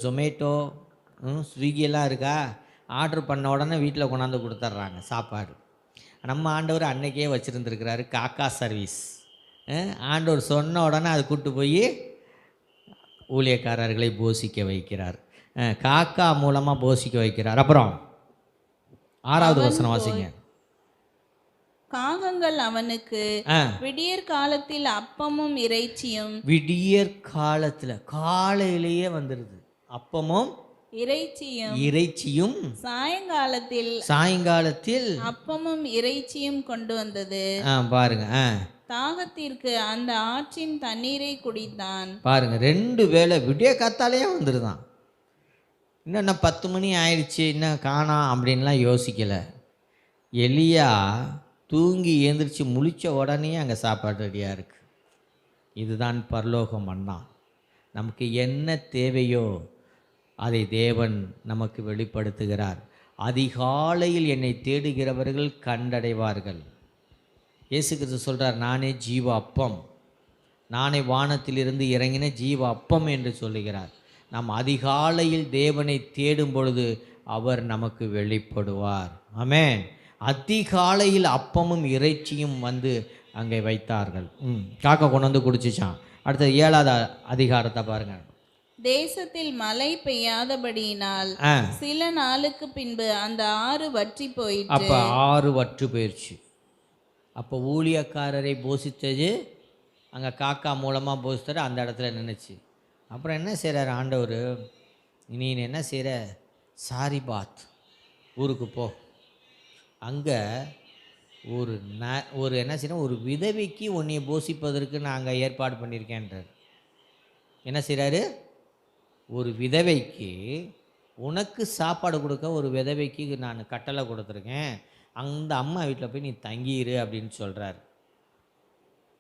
ஜொமேட்டோ ஸ்விக்கியெல்லாம் இருக்கா, ஆர்டர் பண்ண உடனே வீட்டில் கொண்டாந்து கொடுத்துட்றாங்க சாப்பாடு. நம்ம ஆண்டவர் அன்னைக்கே வச்சுருந்துருக்கிறாரு காக்கா சர்வீஸ். ஆண்டவர் சொன்ன உடனே அது கூப்பிட்டு போய் ஊழியக்காரர்களை போஷிக்க வைக்கிறார். காக்கா மூலமாக போஷிக்க வைக்கிறார். அப்புறம் 6வது வசனம் வாசிங்க. காகங்கள் அவனுக்கு விடியற் காலத்தில் அப்பமும் இறைச்சியும். விடியற் காலத்தில் காலையிலேயே வந்துடுது அப்பமும் இறைச்சியும். சாயங்காலத்தில் அப்பமும் இறைச்சியும் கொண்டு வந்தது. பாருங்க, தாகத்திற்கு அந்த ஆற்றின் தண்ணீரை குடித்தான். பாருங்க, 2 வேளை விடிய காத்தாலேயே வந்துடுதான். இன்னும் 10 மணி ஆயிடுச்சு, இன்னும் காணாம் அப்படின்லாம் யோசிக்கலை. எலியா தூங்கி எழுந்திரிச்சு முழிச்ச உடனே அங்கே சாப்பாடு ரெடியாக இருக்குது. இதுதான் பரலோகம். அண்ணா, நமக்கு என்ன தேவையோ அதை தேவன் நமக்கு வெளிப்படுத்துகிறார். அதிகாலையில் என்னை தேடுகிறவர்கள் கண்டடைவார்கள். இயேசு கிறிஸ்து சொல்கிறார், நானே ஜீவ அப்பம், நானே வானத்திலிருந்து இறங்கின ஜீவ அப்பம் என்று சொல்லுகிறார். நாம் அதிகாலையில் தேவனை தேடும் பொழுது அவர் நமக்கு வெளிப்படுவார். ஆமென். அதிகாலையில் அப்பமும் இறைச்சியும் அங்கே வைத்தார்கள். காக்கா கொண்டு வந்து குடிச்சிச்சான். அடுத்தது 7வது அதிகாரத்தை பாருங்க. தேசத்தில் மழை பெய்யாதபடியினால் சில நாளுக்கு பின்பு அந்த ஆறு வற்றி போயிற்று. அப்போ ஆறு வற்றி போயிடுச்சு. அப்போ ஊழியக்காரரை போஷித்தது அங்கே காக்கா மூலமாக போஷித்தாரு, அந்த இடத்துல நின்றுச்சு. அப்புறம் என்ன செய்கிறார் ஆண்டவர், நீ என்ன செய்கிற, சாரிபாத் ஊருக்கு போ, அங்கே ஒரு என்ன செய்யணும், ஒரு விதவைக்கு உன்னை போஷிப்பதற்கு நான் அங்கே ஏற்பாடு பண்ணியிருக்கேன்றார். என்ன செய்கிறாரு, ஒரு விதவைக்கு உனக்கு சாப்பாடு கொடுக்க ஒரு விதவைக்கு நான் கட்டளை கொடுத்துருக்கேன், அந்த அம்மா வீட்டில் போய் நீ தங்கியிரு அப்படின்னு சொல்கிறார்.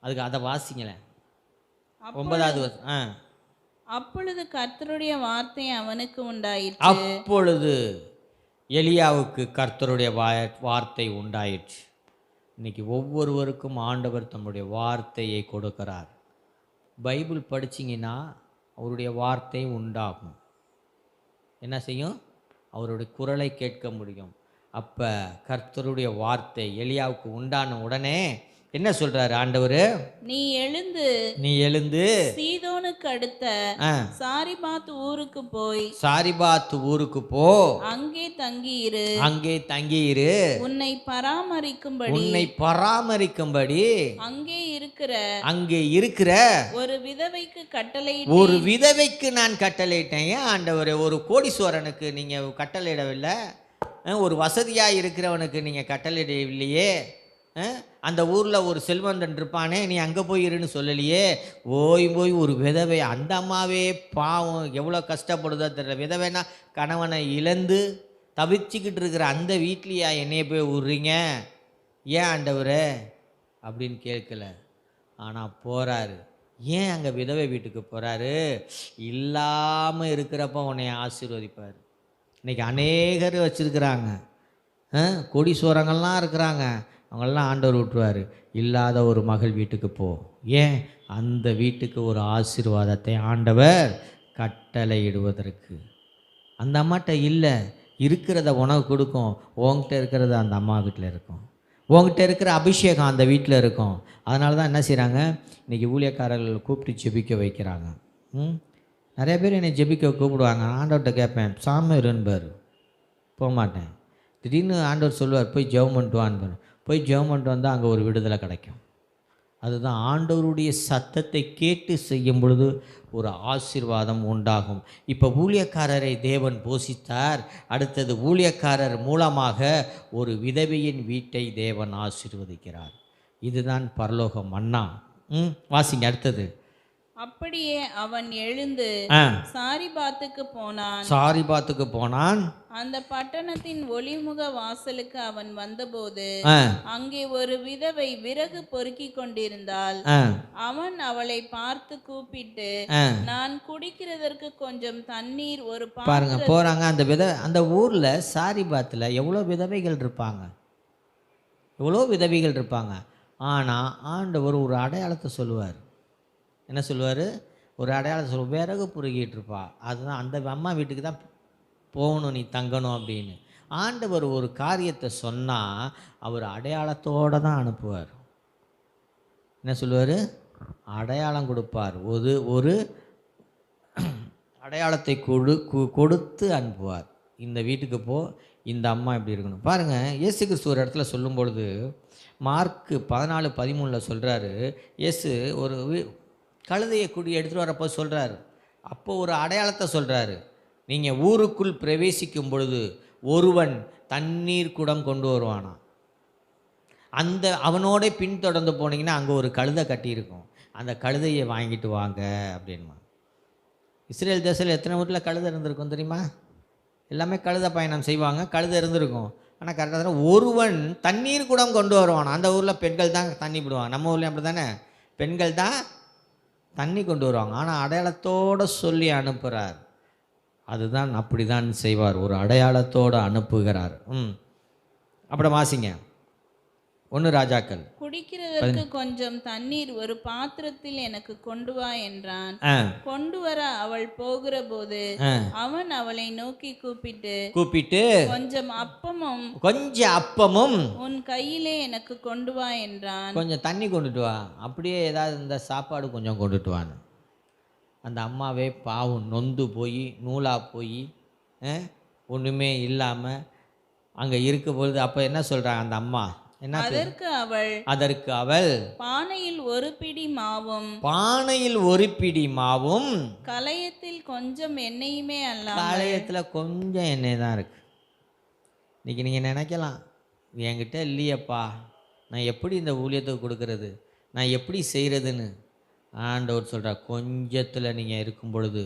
அதுக்கு அதை வாசிங்களேன். 9வது வருஷம். அப்பொழுது கர்த்தருடைய வார்த்தை அவனுக்கு உண்டாயிற்று. அப்பொழுது எலியாவுக்கு கர்த்தருடைய வார்த்தை உண்டாயிற்று. இன்னைக்கு ஒவ்வொருவருக்கும் ஆண்டவர் தம்முடைய வார்த்தையை கொடுக்கிறார். பைபிள் படிச்சிங்கன்னா அவருடைய வார்த்தை உண்டாகும். என்ன செய்யும், அவருடைய குரலை கேட்க முடியும். அப்போ கர்த்தருடைய வார்த்தை எலியாவுக்கு உண்டான உடனே என்ன சொல்றாரு ஆண்டவர், நீ எழுந்து சீதோனுக்கு அடுத்த சாரிபாத் ஊருக்கு போ, அங்கே தங்கியிரு, உன்னை பராமரிக்கும்படி அங்கே இருக்கிற ஒரு விதவைக்கு நான் கட்டளையிட்டேன். ஏன் ஆண்டவரே, ஒரு கோடீஸ்வரனுக்கு நீங்க கட்டளையிடவில்லை, ஒரு வசதியாக இருக்கிறவனுக்கு நீங்கள் கட்டளையிடவில்லையே, அந்த ஊரில் ஒரு செல்வந்தன் இருப்பானே, நீ அங்கே போயிருன்னு சொல்லலையே, போய் ஒரு விதவை, அந்த அம்மாவே பாவம் எவ்வளோ கஷ்டப்படுதோ தெரியல, விதவைனா கணவனை இழந்து தவிச்சிக்கிட்டு இருக்கிற அந்த வீட்லையா என்னைய போய் விட்றீங்க, ஏன் ஆண்டவரே அப்படின்னு கேட்கல. ஆனால் போகிறாரு. ஏன் அங்கே விதவை வீட்டுக்கு போகிறாரு, இல்லாமல் இருக்கிறப்ப உன்னை ஆசீர்வதிப்பார். இன்றைக்கி அநேகர் வச்சுருக்கிறாங்க, கோடீஸ்வரங்கள்லாம் இருக்கிறாங்க, அவங்களெல்லாம் ஆண்டவர் விட்டுருவார். இல்லாத ஒரு மகள் வீட்டுக்கு போ. ஏன்? அந்த வீட்டுக்கு ஒரு ஆசீர்வாதத்தை ஆண்டவர் கட்டளையிடுவதற்கு. அந்த அம்மாட்ட இல்லை, இருக்கிறத உணவு கொடுக்கும். உங்ககிட்ட இருக்கிறது அந்த அம்மா வீட்டில் இருக்கும். உங்ககிட்ட இருக்கிற அபிஷேகம் அந்த வீட்டில் இருக்கும். அதனால தான் என்ன செய்கிறாங்க, இன்றைக்கி ஊழியக்காரர்கள் கூப்பிட்டு ஜெபிக்க வைக்கிறாங்க. நிறைய பேர் என்னை ஜெபிக்க கூப்பிடுவாங்க. ஆண்டவர்கிட்ட கேட்பேன், சாமி இருன்பார், போக மாட்டேன். திடீர்னு ஆண்டவர் சொல்லுவார், போய் ஜெபம் பண்ணிட்டு வான்னு. போய் ஜெபம் பண்ணிட்டு வந்தால் அங்கே ஒரு விடுதலை கிடைக்கும். அதுதான் ஆண்டவருடைய சத்தத்தை கேட்டு செய்யும் பொழுது ஒரு ஆசீர்வாதம் உண்டாகும். இப்போ ஊழியக்காரரை தேவன் போஷித்தார். அடுத்தது ஊழியக்காரர் மூலமாக ஒரு விதவையின் வீட்டை தேவன் ஆசீர்வதிக்கிறார். இதுதான் பரலோக மன்னா. வாசிங்க அடுத்தது. அப்படியே அவன் எழுந்து சாரிபாத்துக்கு போனான். அந்த பட்டணத்தின் ஒளிமுக வாசலுக்கு அவன் வந்தபோது அங்கே ஒரு விதவை விறகு பொறுக்கி கொண்டிருந்தாள். அவன் அவளை பார்த்து கூப்பிட்டு, நான் குடிக்கிறதற்கு கொஞ்சம் தண்ணீர் ஒரு பாருங்க போறாங்க. அந்த ஊர்ல சாரிபாத்தில் எவ்வளோ விதவைகள் இருப்பாங்க, எவ்வளோ விதவைகள் இருப்பாங்க. ஆனால் ஆண்டவர் ஒரு அடையாளத்தை சொல்லுவார். என்ன சொல்லுவார்? ஒரு அடையாளத்தை சொல்லுவார். விறகு பொறுக்கிட்டு இருப்பா, அதுதான் அந்த அம்மா வீட்டுக்கு தான் போகணும், நீ தங்கணும் அப்படின்னு. ஆண்டவர் ஒரு காரியத்தை சொன்னால் அவர் அடையாளத்தோடு தான் அனுப்புவார். என்ன சொல்லுவார்? அடையாளம் கொடுப்பார். ஒரு அடையாளத்தை கொடுத்து அனுப்புவார். இந்த வீட்டுக்கு போ, இந்த அம்மா இப்படி இருக்கணும். பாருங்கள், இயேசு கிறிஸ்து ஒரு இடத்துல சொல்லும் பொழுது மார்க்கு 14:13 சொல்கிறாரு. இயேசு ஒரு கழுதையை எடுத்துகிட்டு வரப்போ சொல்கிறாரு. அப்போ ஒரு அடையாளத்தை சொல்கிறாரு. நீங்கள் ஊருக்குள் பிரவேசிக்கும் பொழுது ஒருவன் தண்ணீர் குடம் கொண்டு வருவானா, அந்த அவனோட பின்தொடர்ந்து போனீங்கன்னா அங்கே ஒரு கழுதை கட்டியிருக்கும், அந்த கழுதையை வாங்கிட்டு வாங்க அப்படின்மா. இஸ்ரேல் தேசத்தில் எத்தனை வீட்டில் கழுதை இருந்திருக்கும் தெரியுமா? எல்லாமே கழுதை பயணம் செய்வாங்க, கழுதை இருந்திருக்கும். ஆனால் கரெக்டாக ஒருவன் தண்ணீர் குடம் கொண்டு வருவானா. அந்த ஊரில் பெண்கள் தான் தண்ணி விடுவாங்க. நம்ம ஊர்லேயும் அப்படி தானே, பெண்கள் தான் தண்ணி கொண்டு வருவாங்க. ஆனால் அடையாளத்தோடு சொல்லி அனுப்புகிறார். அதுதான் அப்படி தான் செய்வார், ஒரு அடையாளத்தோடு அனுப்புகிறார். அப்புறம் வாசிங்க 1 ராஜாக்கள். குடிக்கிறதற்கு கொஞ்சம் தண்ணீர் ஒரு பாத்திரத்தில் எனக்கு கொண்டு வா என்றான். கொண்டு வர அவள் போகிற போது அவன் அவளை நோக்கி கூப்பிட்டு கொஞ்சம் அப்பமும் உன் கையிலே எனக்கு கொண்டு வா என்றான். கொஞ்சம் தண்ணி கொண்டுட்டு வா, அப்படியே ஏதாவது இந்த சாப்பாடு கொஞ்சம் கொண்டுட்டு வான்னு. அந்த அம்மாவே பாவம் நொந்து போய் நூலாக போய் ஒன்றுமே இல்லாமல் அங்கே இருக்க பொழுது அப்போ என்ன சொல்கிறாங்க அந்த அம்மா? அதற்கு அவள் பானையில் ஒரு பிடி மாவும் கலயத்தில் கொஞ்சம் எண்ணெயுமே அல்ல. கலயத்தில் கொஞ்சம் எண்ணெய் தான் இருக்கு. இன்னைக்கு நீங்கள் நினைக்கலாம், என்கிட்ட இல்லையப்பா, நான் எப்படி இந்த ஊழியத்துக்கு கொடுக்கறது, நான் எப்படி செய்கிறதுன்னு. ஆண்டவர் சொல்கிறார், கொஞ்சத்தில் நீங்கள் இருக்கும் பொழுது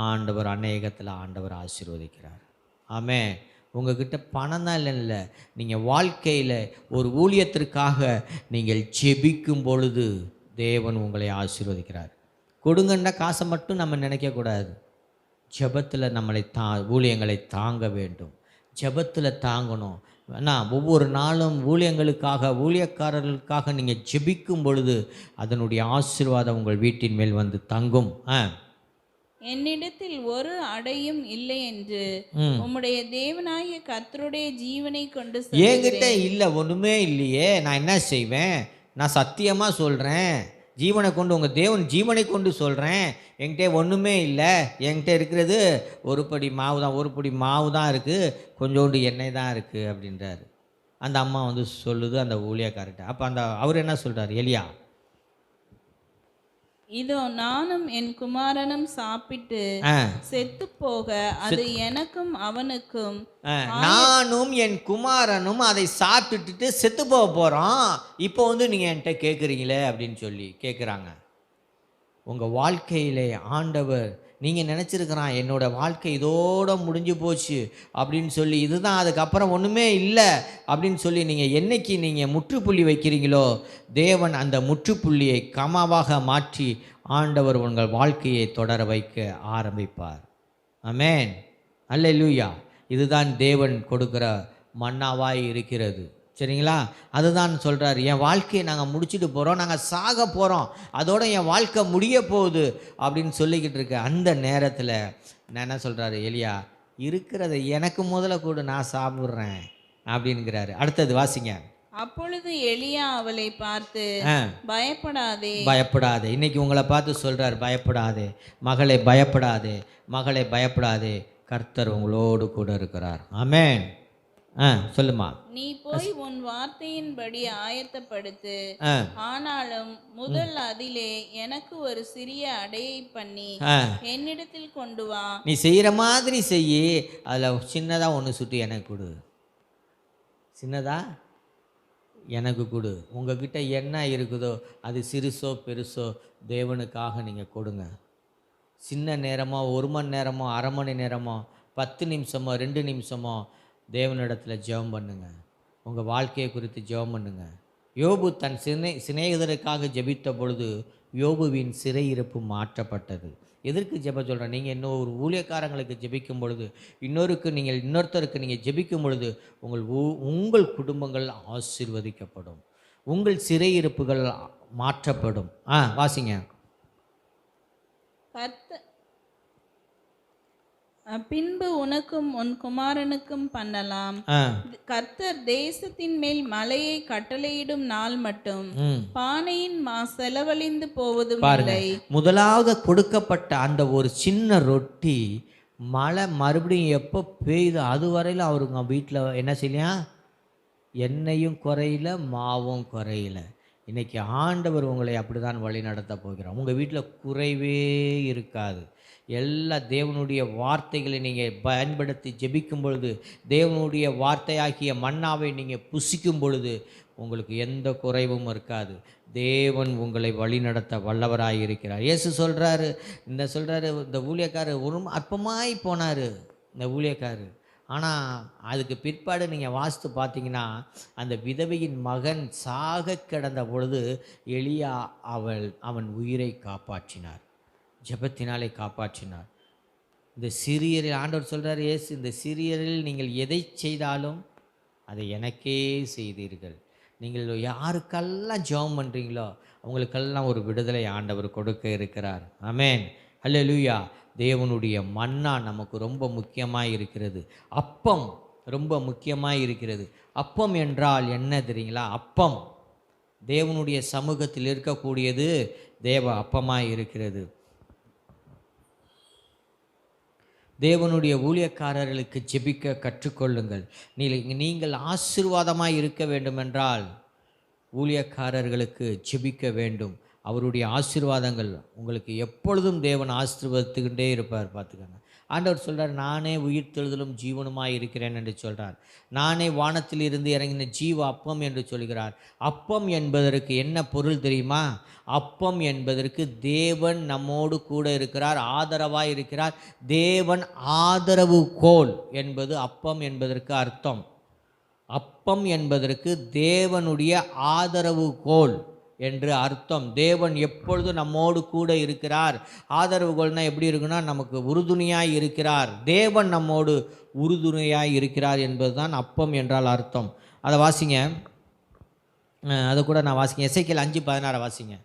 ஆண்டவர் அநேகத்தில் ஆண்டவர் ஆசீர்வதிக்கிறார். ஆமென். உங்ககிட்ட பணம் தான் இல்லைல்ல, நீங்கள் வாழ்க்கையில் ஒரு ஊழியத்திற்காக நீங்கள் ஜெபிக்கும் பொழுது தேவன் உங்களை ஆசீர்வதிக்கிறார். கொடுங்கன்ற காசை மட்டும் நம்ம நினைக்கக்கூடாது. ஜெபத்தில் நம்மளை ஊழியங்களை தாங்க வேண்டும். ஜெபத்தில் தாங்கணும். ஒவ்வொரு நாளும் ஊழியக்காரர்களுக்காக நீங்கள் ஜெபிக்கும் பொழுது அதனுடைய ஆசீர்வாதம் உங்கள் வீட்டின் மேல் வந்து தங்கும். என்னிடத்தில் ஒரு அடையும் இல்லை என்று உம்முடைய தேவனாகிய கர்த்தருடைய ஜீவனை கொண்டு என்கிட்ட இல்லை, ஒன்றுமே இல்லையே, நான் என்ன செய்வேன்? நான் சத்தியமாக சொல்கிறேன், ஜீவனை கொண்டு, உங்கள் தேவன் ஜீவனை கொண்டு சொல்கிறேன், என்கிட்ட ஒன்றுமே இல்லை, என்கிட்ட இருக்கிறது ஒரு படி மாவு தான் இருக்குது, கொஞ்சோண்டு எண்ணெய் தான் இருக்குது அப்படின்றாரு. அந்த அம்மா வந்து சொல்லுது அந்த ஊழியக்காரர்கிட்ட. அப்போ அவர் என்ன சொல்கிறார்? எலியா, இதோ நானும் என் குமாரனும் சாப்பிட்டு செத்து போக அது எனக்கும் அவனுக்கும், நானும் என் குமாரனும் அதை சாப்பிட்டுட்டு செத்து போக போகிறோம், இப்போ வந்து நீங்கள் என்கிட்ட கேட்குறீங்களே அப்படின்னு சொல்லி கேட்குறாங்க. உங்கள் வாழ்க்கையிலே ஆண்டவர் நீங்கள் நினச்சிருக்கிறான், என்னோடய வாழ்க்கை இதோடு முடிஞ்சு போச்சு அப்படின்னு சொல்லி, இதுதான் அதுக்கப்புறம் ஒன்றுமே இல்லை அப்படின்னு சொல்லி நீங்கள் என்னைக்கு நீங்கள் முற்றுப்புள்ளி வைக்கிறீங்களோ தேவன் அந்த முற்றுப்புள்ளியை கமாவாக மாற்றி ஆண்டவர் உங்கள் வாழ்க்கையை தொடர வைக்க ஆரம்பிப்பார். ஆமென், அல்லேலூயா. இதுதான் தேவன் கொடுக்குற மன்னாவாய் இருக்கிறது. சரிங்களா? அதுதான் சொல்கிறார், என் வாழ்க்கையை நாங்கள் முடிச்சுட்டு போகிறோம், நாங்கள் சாக போகிறோம், அதோட என் வாழ்க்கை முடிய போகுது அப்படின்னு சொல்லிக்கிட்டு இருக்க அந்த நேரத்தில் நான் என்ன சொல்கிறாரு எலியா, இருக்கிறத எனக்கு முதல்ல கூட நான் சாப்பிட்றேன் அப்படின்கிறாரு. அடுத்தது வாசிங்க. அப்பொழுது எலியா அவளை பார்த்து, பயப்படாதே பயப்படாதே. இன்னைக்கு உங்களை பார்த்து சொல்கிறார், பயப்படாதே மகளே, பயப்படாதே மகளே, பயப்படாதே, கர்த்தர் உங்களோடு கூட இருக்கிறார். ஆமென். சொல்லுமா. நீ போய் உன் வார்த்தையின்படி ஆயத்தப்படுத்து. ஆனாலும் முதல் அதிலே எனக்கு ஒரு சிறிய அடையை பண்ணி என்னிடத்தில் கொண்டு வா. நீ செய்கிற மாதிரி செய்யி, அதில் சின்னதாக ஒன்று சுட்டு எனக்கு கொடு, சின்னதா எனக்கு கொடு. உங்ககிட்ட என்ன இருக்குதோ அது சிறுசோ பெருசோ தேவனுக்காக நீங்கள் கொடுங்க. சின்ன நேரமோ, 1 மணி நேரமோ, அரை மணி நேரமோ, 10 நிமிஷமோ, 2 நிமிஷமோ தேவனிடத்தில் ஜெபம் பண்ணுங்க. உங்கள் வாழ்க்கையை குறித்து ஜெபம் பண்ணுங்க. யோபு தன் சிநேகிதருக்காக ஜெபித்த பொழுது யோபுவின் சிறையிருப்பு மாற்றப்பட்டது. எதற்கு ஜெபம் சொல்கிறேன்? நீங்கள் இன்னும் ஒரு ஊழியக்காரங்களுக்கு ஜெபிக்கும் பொழுது, இன்னொருத்தருக்கு நீங்கள் ஜெபிக்கும் பொழுது உங்கள் குடும்பங்கள் ஆசீர்வதிக்கப்படும், உங்கள் சிறையிருப்புகள் மாற்றப்படும். வாசிங்க. பின்பு உனக்கும் உன் குமாரனுக்கும் பண்ணலாம். கர்த்தர் தேசத்தின் மேல் மலையை கட்டளையிடும் நாள் மட்டும் பானையின் செலவழிந்து போவதும் இல்லை. முதலாவது கொடுக்கப்பட்ட அந்த ஒரு சின்ன ரொட்டி மழை மறுபடியும் எப்போ பெய்யுது அது வரையில அவருங்க வீட்டில் என்ன செய்யலாம், எண்ணெயும் குறையில, மாவும் குறையில. இன்னைக்கு ஆண்டவர் உங்களை அப்படிதான் வழி நடத்த போகிறார். உங்கள் வீட்டில் குறைவே இருக்காது. எல்லா தேவனுடைய வார்த்தைகளை நீங்கள் பயன்படுத்தி ஜெபிக்கும் பொழுது, தேவனுடைய வார்த்தையாகிய மன்னாவை நீங்கள் புசிக்கும் பொழுது உங்களுக்கு எந்த குறைவும் இருக்காது. தேவன் உங்களை வழி நடத்த வல்லவராக இருக்கிறார். இயேசு சொல்கிறாரு, இந்த ஊழியக்காரர் ஒரு அற்பமாய் போனார் இந்த ஊழியக்காரர். ஆனால் அதுக்கு பிற்பாடு நீங்கள் வாசித்து பார்த்தீங்கன்னா, அந்த விதவையின் மகன் சாக கிடந்த பொழுது எலியா அவன் உயிரை காப்பாற்றினார், ஜெபத்தினாலே காப்பாற்றினார். இந்த சிறியரில் ஆண்டவர் சொல்கிறார், இயேசு, இந்த சிறியரில் நீங்கள் எதை செய்தாலும் அதை எனக்கே செய்தீர்கள். நீங்கள் யாருக்கெல்லாம் ஜெபம் பண்ணுறீங்களோ அவங்களுக்கெல்லாம் ஒரு விடுதலை ஆண்டவர் கொடுக்க இருக்கிறார். ஆமென், அல்லேலூயா. தேவனுடைய மன்னா நமக்கு ரொம்ப முக்கியமாக இருக்கிறது. அப்பம் ரொம்ப முக்கியமாக இருக்கிறது. அப்பம் என்றால் என்ன தெரியுங்களா? அப்பம் தேவனுடைய சமூகத்தில் இருக்கக்கூடியது தேவ அப்பமாக இருக்கிறது. தேவனுடைய ஊழியக்காரர்களுக்கு ஜெபிக்க கற்றுக்கொள்ளுங்கள். நீங்கள் ஆசீர்வாதமாக இருக்க வேண்டுமென்றால் ஊழியக்காரர்களுக்கு ஜெபிக்க வேண்டும். அவருடைய ஆசீர்வாதங்கள் உங்களுக்கு எப்பொழுதும் தேவன் ஆசீர்வதித்துக்கிட்டே இருப்பார். பார்த்துக்கோங்க. ஆண்டவர் சொல்கிறார், நானே உயிர்த்தெழுதலும் ஜீவனுமாய் இருக்கிறேன் என்று சொல்கிறார். நானே வானத்தில் இருந்து இறங்கின ஜீவ அப்பம் என்று சொல்கிறார். அப்பம் என்பதற்கு என்ன பொருள் தெரியுமா? அப்பம் என்பதற்கு தேவன் நம்மோடு கூட இருக்கிறார், ஆதரவாய் இருக்கிறார். தேவன் ஆதரவு கோல் என்பது அப்பம் என்பதற்கு அர்த்தம். அப்பம் என்பதற்கு தேவனுடைய ஆதரவு கோல் என்று அர்த்தம். தேவன் எப்பொழுது நம்மோடு கூட இருக்கிறார். ஆதரவுகோல்னா எப்படி இருக்குன்னா, நமக்கு உறுதுணையாய் இருக்கிறார். தேவன் நம்மோடு உறுதுணையாய் இருக்கிறார் என்பது தான் அப்பம் என்றால் அர்த்தம். அதை வாசிங்க, அதை கூட நான் வாசிங்க. எசேக்கியேல் 5:16 வாசிங்க.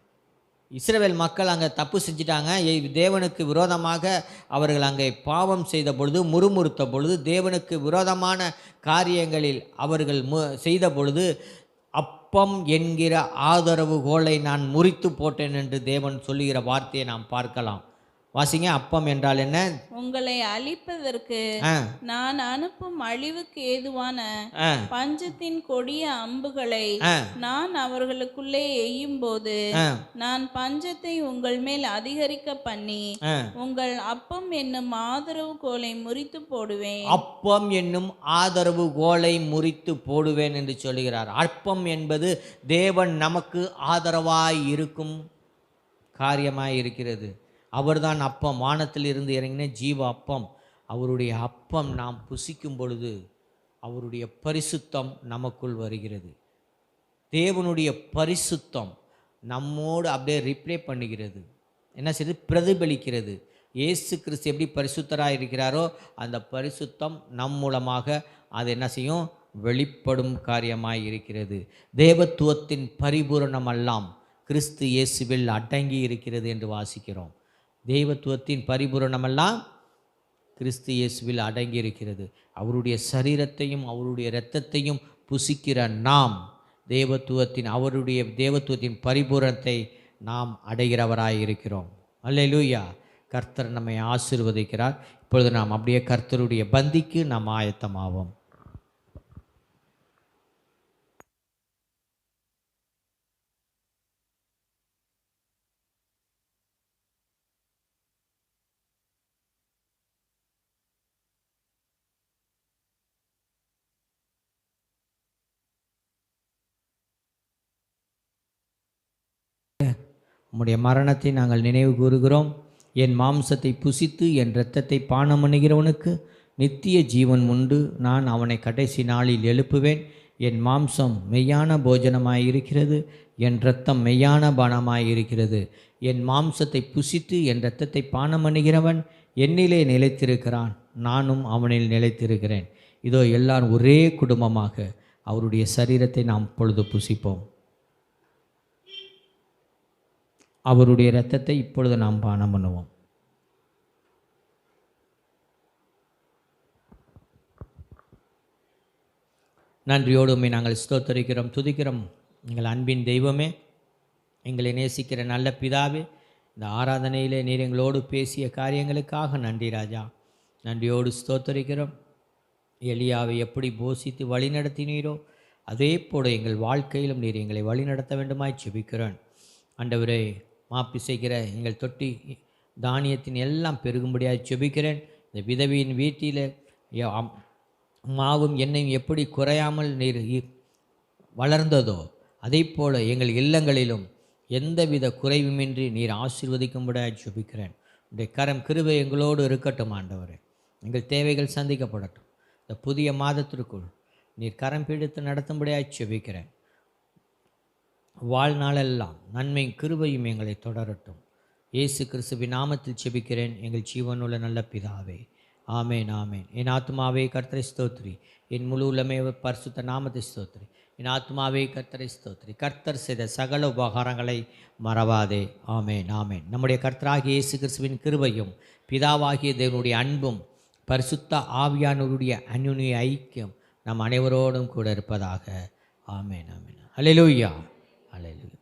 இஸ்ரவேல் மக்கள் அங்கே தப்பு செஞ்சிட்டாங்க. தேவனுக்கு விரோதமாக அவர்கள் அங்கே பாவம் செய்த பொழுது, முறுமுறுத்த பொழுது, தேவனுக்கு விரோதமான காரியங்களில் அவர்கள் செய்த பொழுது, அப்பம் என்கிற ஆதரவு கோலை நான் முறித்து போட்டேன் என்று தேவன் சொல்லுகிற வார்த்தையை நாம் பார்க்கலாம். வாசிங்க. அப்பம் என்றால் என்ன? உங்களை அழிப்பதற்கு நான் அனுப்பும் அழிவுக்கு ஏதுவான பஞ்சத்தின் கொடிய அம்புகளை நான் அவர்களுக்குள்ளே எய்யும் போது நான் பஞ்சத்தை உங்கள் மேல் அதிகரிக்க பண்ணி உங்கள் அப்பம் என்னும் ஆதரவு கோலை முறித்து போடுவேன். அப்பம் என்னும் ஆதரவு கோலை முறித்து போடுவேன் என்று சொல்கிறார். அப்பம் என்பது தேவன் நமக்கு ஆதரவாய் இருக்கும் காரியமாய் இருக்கிறது. அவர்தான் அப்பம், வானத்தில் இருந்து இறங்கின ஜீவ அப்பம். அவருடைய அப்பம் நாம் புசிக்கும் பொழுது அவருடைய பரிசுத்தம் நமக்குள் வருகிறது. தேவனுடைய பரிசுத்தம் நம்மோடு அப்படியே ரிப்ளை பண்ணுகிறது. என்ன செய்யுது? பிரதிபலிக்கிறது. இயேசு கிறிஸ்து எப்படி பரிசுத்தராக இருக்கிறாரோ அந்த பரிசுத்தம் நம் மூலமாக அது என்ன செய்யும், வெளிப்படும் காரியமாய் இருக்கிறது. தேவத்துவத்தின் பரிபூரணமெல்லாம் கிறிஸ்து இயேசுவில் அடங்கி இருக்கிறது என்று வாசிக்கிறோம். தேவத்துவத்தின் பரிபூரணமெல்லாம் கிறிஸ்து இயேசுவில் அடங்கி இருக்கிறது. அவருடைய சரீரத்தையும் அவருடைய இரத்தத்தையும் புசிக்கிற நாம் அவருடைய தேவத்துவத்தின் பரிபூரணத்தை நாம் அடைகிறவராய் இருக்கிறோம். அல்லேலூயா. கர்த்தர் நம்மை ஆசீர்வதிக்கிறார். இப்பொழுது நாம் அப்படியே கர்த்தருடைய பந்திக்கு நாம் ஆயத்தமாவோம். உம்முடைய மரணத்தை நாங்கள் நினைவு கூறுகிறோம். என் மாம்சத்தை புசித்து என் இரத்தத்தை பானம் பண்ணுகிறவனுக்கு நித்திய ஜீவன் உண்டு. நான் அவனை கடைசி நாளில் எழுப்புவேன். என் மாம்சம் மெய்யான போஜனமாயிருக்கிறது, என் இரத்தம் மெய்யான பானமாயிருக்கிறது. என் மாம்சத்தை புசித்து என் இரத்தத்தை பானம் பண்ணுகிறவன் என்னிலே நிலைத்திருக்கிறான், நானும் அவனில் நிலைத்திருக்கிறேன். இதோ எல்லாரும் ஒரே குடும்பமாக அவருடைய சரீரத்தை நாம் இப்பொழுது புசிப்போம். அவருடைய இரத்தத்தை இப்பொழுது நாம் பானம் பண்ணுவோம். நன்றியோடு உம்மை நாங்கள் ஸ்தோத்தரிக்கிறோம், துதிக்கிறோம். எங்கள் அன்பின் தெய்வமே, எங்களை நேசிக்கிற நல்ல பிதாவே, இந்த ஆராதனையிலே நீர் எங்களோடு பேசிய காரியங்களுக்காக நன்றி ராஜா. நன்றியோடு ஸ்தோத்தரிக்கிறோம். எலியாவை எப்படி போஷித்து வழிநடத்தினீரோ அதே போல எங்கள் வாழ்க்கையிலும் நீர் எங்களை வழிநடத்த வேண்டுமாய் செபிக்கிறேன். ஆண்டவரே, மாப்பிசைக்கிற எங்கள் தொட்டி தானியத்தின் எல்லாம் பெருகும்படியாக செபிக்கிறேன். இந்த விதவியின் வீட்டில் மாவும் எண்ணெயும் எப்படி குறையாமல் நீர் வளர்ந்ததோ அதே போல் எங்கள் இல்லங்களிலும் எந்தவித குறைவுமின்றி நீர் ஆசீர்வதிக்கும்படியாக செபிக்கிறேன். உடைய கரம் கிருபை எங்களோடு இருக்கட்டும் ஆண்டவரே. எங்கள் தேவைகள் சந்திக்கப்படட்டும். இந்த புதிய மாதத்திற்குள் நீர் கரம் பிடித்து நடத்தும்படியாக செபிக்கிறேன். வாழ்நாளெல்லாம் நன்மையும் கிருபையும் எங்களை தொடரட்டும். இயேசு கிறிஸ்துவின் நாமத்தில் செபிக்கிறேன் எங்கள் ஜீவனுள்ள நல்ல பிதாவே, ஆமேன் ஆமேன். என் ஆத்மாவே கர்த்தரை ஸ்தோத்திரி, என் முழு உள்ளமே பரிசுத்த நாமத்தை ஸ்தோத்திரி. என் ஆத்மாவே கர்த்தரை ஸ்தோத்திரி, கர்த்தர் செய்த சகல உபகாரங்களை மறவாதே. ஆமேன் ஆமேன். நம்முடைய கர்த்தராகிய இயேசு கிறிஸ்துவின் கிருபையும் பிதாவாகிய தேவனுடைய அன்பும் பரிசுத்த ஆவியானவருடைய அந்யுன்ய ஐக்கியம் நம் அனைவரோடும் கூட இருப்பதாக. ஆமேன் ஆமேன். அல்லேலூயா. Hallelujah.